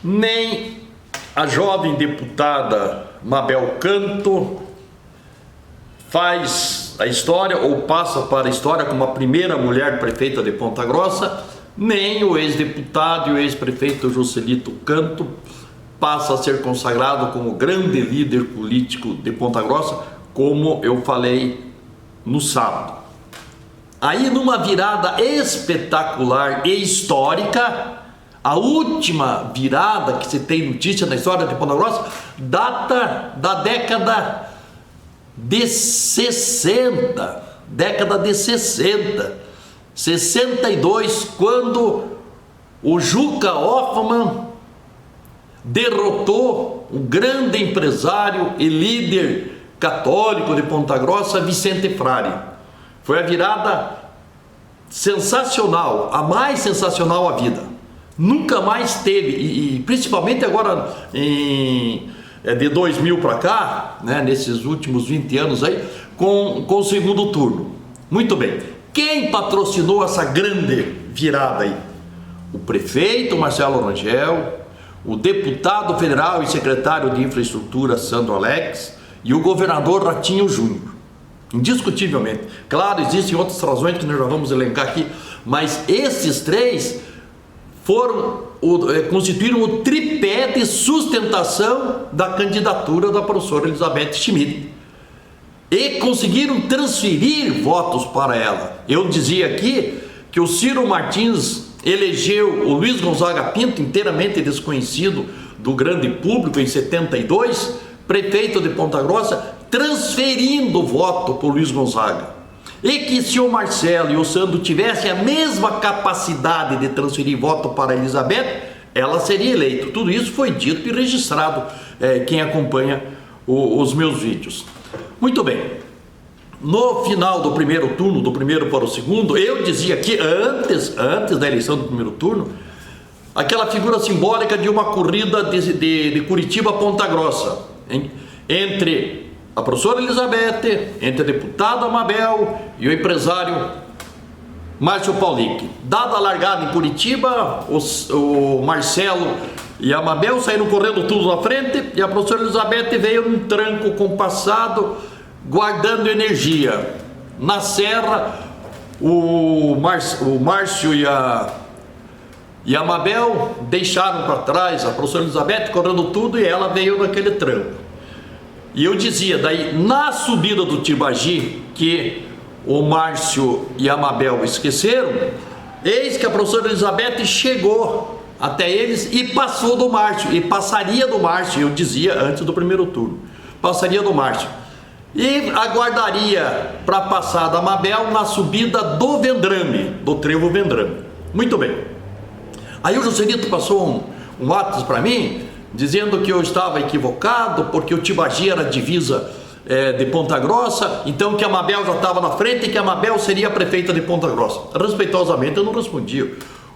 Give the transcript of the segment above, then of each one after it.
nem a jovem deputada Mabel Canto faz a história ou passa para a história como a primeira mulher prefeita de Ponta Grossa, nem o ex-deputado e o ex-prefeito Joselito Canto passa a ser consagrado como grande líder político de Ponta Grossa, como eu falei no sábado. Aí, numa virada espetacular e histórica, a última virada que se tem notícia na história de Ponta Grossa data da década de 60, 62, quando o Juca Hoffmann derrotou o grande empresário e líder católico de Ponta Grossa, Vicente Frari. Foi a virada sensacional, a mais sensacional da vida. Nunca mais teve, e principalmente agora de 2000 para cá, né, nesses últimos 20 anos aí, com o segundo turno. Muito bem, quem patrocinou essa grande virada aí? O prefeito Marcelo Rangel, o deputado federal e secretário de infraestrutura Sandro Alex e o governador Ratinho Júnior. Indiscutivelmente. Claro, existem outras razões que nós já vamos elencar aqui, mas esses três constituíram o tripé de sustentação da candidatura da professora Elizabeth Schmidt e conseguiram transferir votos para ela. Eu dizia aqui que o Ciro Martins elegeu o Luiz Gonzaga Pinto, inteiramente desconhecido do grande público, em 72, prefeito de Ponta Grossa, transferindo o voto para o Luiz Gonzaga. E que se o Marcelo e o Sandro tivessem a mesma capacidade de transferir voto para a Elizabeth, ela seria eleita. Tudo isso foi dito e registrado, quem acompanha os meus vídeos. Muito bem, no final do primeiro turno, do primeiro para o segundo, eu dizia que antes da eleição do primeiro turno, aquela figura simbólica de uma corrida de Curitiba a Ponta Grossa, entre a professora Elizabeth, entre a deputada Mabel e o empresário Márcio Paulic. Dada a largada em Curitiba, o Marcelo e a Mabel saíram correndo tudo na frente e a professora Elizabeth veio num tranco compassado, guardando energia. Na serra, o Márcio e a Mabel deixaram para trás a professora Elizabeth correndo tudo e ela veio naquele tranco. E eu dizia, daí na subida do Tibagi, que o Márcio e a Mabel esqueceram, eis que a professora Elizabeth chegou até eles e passou do Márcio, e passaria do Márcio, eu dizia antes do primeiro turno, passaria do Márcio, e aguardaria para passar da Mabel na subida do Vendrame, do trevo Vendrame. Muito bem. Aí o Joselito passou um WhatsApp para mim, dizendo que eu estava equivocado, porque o Tibagi era divisa de Ponta Grossa, então que a Mabel já estava na frente e que a Mabel seria a prefeita de Ponta Grossa. Respeitosamente eu não respondia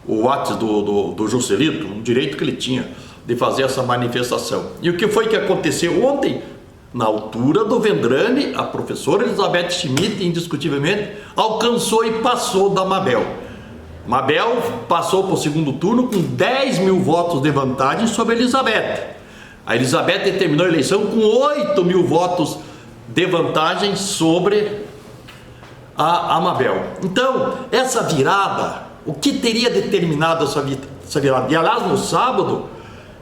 o WhatsApp do Joselito, um direito que ele tinha de fazer essa manifestação. E o que foi que aconteceu ontem? Na altura do Vendrame, a professora Elizabeth Schmidt, indiscutivelmente, alcançou e passou da Mabel. Mabel passou para o segundo turno com 10 mil votos de vantagem sobre a Elizabeth. A Elizabeth terminou a eleição com 8 mil votos de vantagem sobre a Mabel. Então, essa virada, o que teria determinado essa virada? E aliás, no sábado,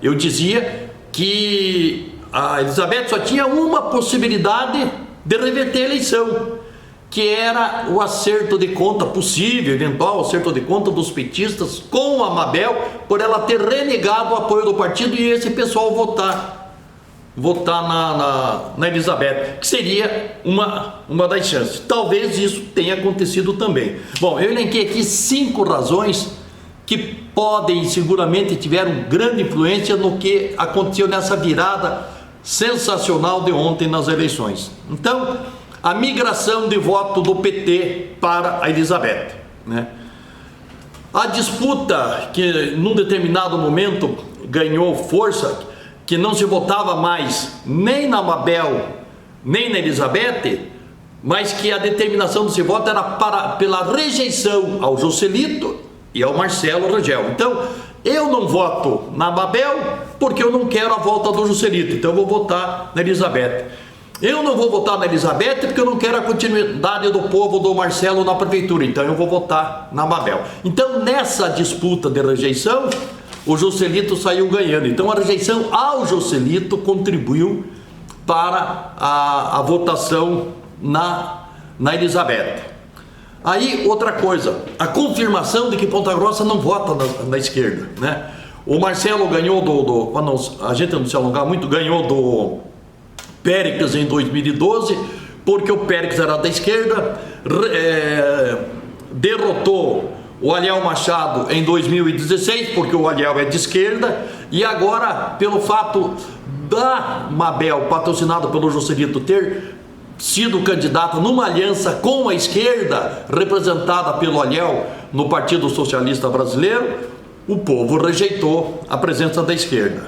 eu dizia que a Elizabeth só tinha uma possibilidade de reverter a eleição, que era o acerto de conta possível, eventual acerto de conta dos petistas com a Mabel, por ela ter renegado o apoio do partido e esse pessoal votar na Elizabeth, que seria uma das chances. Talvez isso tenha acontecido também. Bom, eu elenquei aqui 5 razões que podem e seguramente tiveram grande influência no que aconteceu nessa virada sensacional de ontem nas eleições. Então, a migração de voto do PT para a Elizabeth, né? A disputa que num determinado momento ganhou força, que não se votava mais nem na Mabel nem na Elizabeth, mas que a determinação desse voto era pela rejeição ao Joselito e ao Marcelo Rangel. Então, Eu não voto na Mabel porque eu não quero a volta do Juscelito, então eu vou votar na Elizabeth. Eu não vou votar na Elizabeth porque eu não quero a continuidade do povo do Marcelo na prefeitura, então eu vou votar na Mabel. Então, nessa disputa de rejeição, o Juscelito saiu ganhando. Então, a rejeição ao Juscelito contribuiu para a votação na Elizabeth. Aí, outra coisa, a confirmação de que Ponta Grossa não vota na esquerda, né? O Marcelo ganhou a gente não se alongar muito, ganhou do Péricles em 2012, porque o Péricles era da esquerda, derrotou o Aliel Machado em 2016, porque o Aliel é de esquerda, e agora, pelo fato da Mabel, patrocinada pelo Juscelito, ter sido candidata numa aliança com a esquerda, representada pelo Aliel no Partido Socialista Brasileiro, o povo rejeitou a presença da esquerda.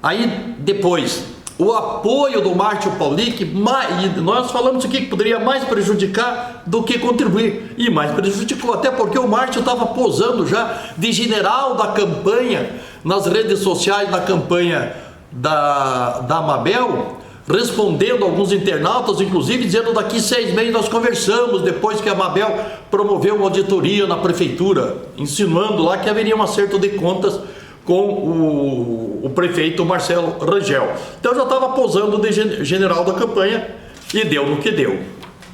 Aí depois, o apoio do Márcio Paulic, e nós falamos aqui que poderia mais prejudicar do que contribuir, e mais prejudicou, até porque o Márcio estava posando já de general da campanha nas redes sociais, na campanha da Mabel, respondendo a alguns internautas, inclusive dizendo: daqui 6 meses nós conversamos, depois que a Mabel promoveu uma auditoria na prefeitura, insinuando lá que haveria um acerto de contas com o prefeito Marcelo Rangel. Então já estava posando de general da campanha e deu no que deu.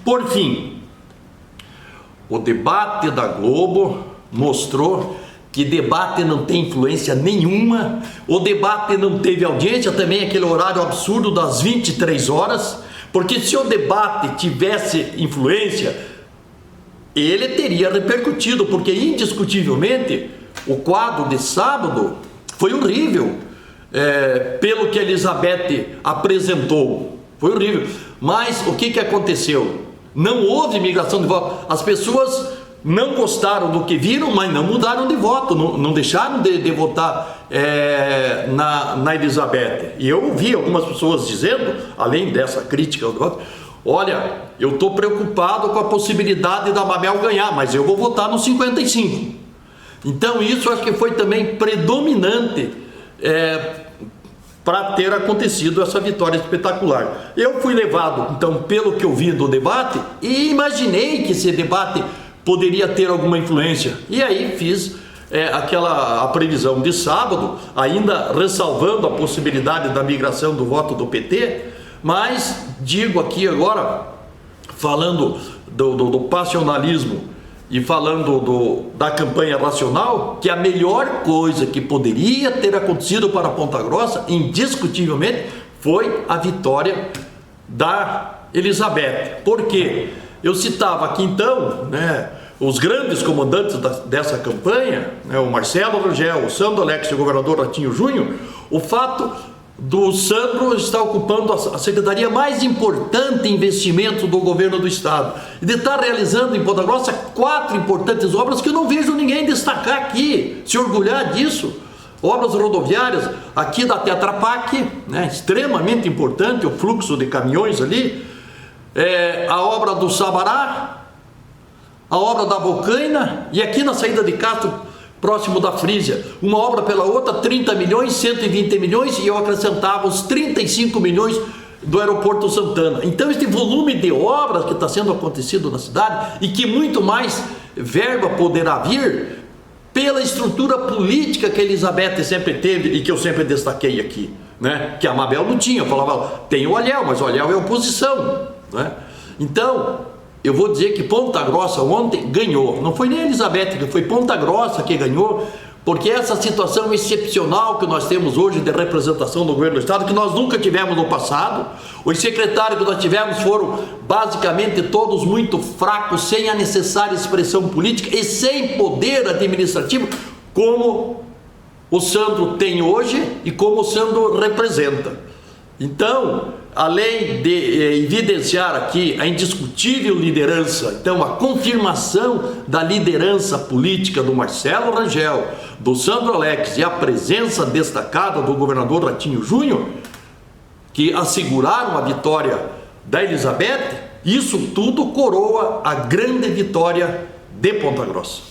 Por fim, o debate da Globo mostrou que debate não tem influência nenhuma, o debate não teve audiência, também aquele horário absurdo das 23 horas, porque se o debate tivesse influência, ele teria repercutido, porque indiscutivelmente o quadro de sábado foi horrível, pelo que a Elizabeth apresentou, foi horrível. Mas o que aconteceu? Não houve migração de voto, as pessoas não gostaram do que viram, mas não mudaram de voto, não deixaram de votar na Elizabeth. E eu ouvi algumas pessoas dizendo, além dessa crítica ao voto: olha, eu estou preocupado com a possibilidade da Mabel ganhar, mas eu vou votar no 55. Então isso acho que foi também predominante para ter acontecido essa vitória espetacular. Eu fui levado, então, pelo que eu vi do debate, e imaginei que esse debate poderia ter alguma influência, e aí fiz a previsão de sábado, ainda ressalvando a possibilidade da migração do voto do PT, mas digo aqui agora, falando do passionalismo e falando da campanha racional, que a melhor coisa que poderia ter acontecido para Ponta Grossa, indiscutivelmente, foi a vitória da Elizabeth. Por quê? Eu citava aqui então, né, os grandes comandantes dessa campanha, né, o Marcelo Rangel, o Sandro Alex e o governador Ratinho Júnior, o fato do Sandro estar ocupando a secretaria mais importante em investimento do governo do estado, e de estar realizando em Ponta Grossa 4 importantes obras que eu não vejo ninguém destacar aqui, se orgulhar disso. Obras rodoviárias aqui da Tetra Pak, né, extremamente importante o fluxo de caminhões ali, a obra do Sabará, a obra da Bocaina, e aqui na saída de Castro, próximo da Frísia, uma obra pela outra, 30 milhões, 120 milhões, e eu acrescentava os 35 milhões do Aeroporto Santana. Então este volume de obras que está sendo acontecido na cidade, e que muito mais verba poderá vir pela estrutura política que a Elizabeth sempre teve e que eu sempre destaquei aqui, né? Que a Mabel não tinha. Eu falava: tem o Aliel, mas o Aliel é oposição, né? Então eu vou dizer que Ponta Grossa ontem ganhou. Não foi nem a Elizabeth, foi Ponta Grossa que ganhou, porque essa situação excepcional que nós temos hoje de representação do governo do estado, que nós nunca tivemos no passado, os secretários que nós tivemos foram basicamente todos muito fracos, sem a necessária expressão política e sem poder administrativo, como o Sandro tem hoje e como o Sandro representa. Então, além de evidenciar aqui a indiscutível liderança, então a confirmação da liderança política do Marcelo Rangel, do Sandro Alex e a presença destacada do governador Ratinho Júnior, que asseguraram a vitória da Elizabeth, isso tudo coroa a grande vitória de Ponta Grossa.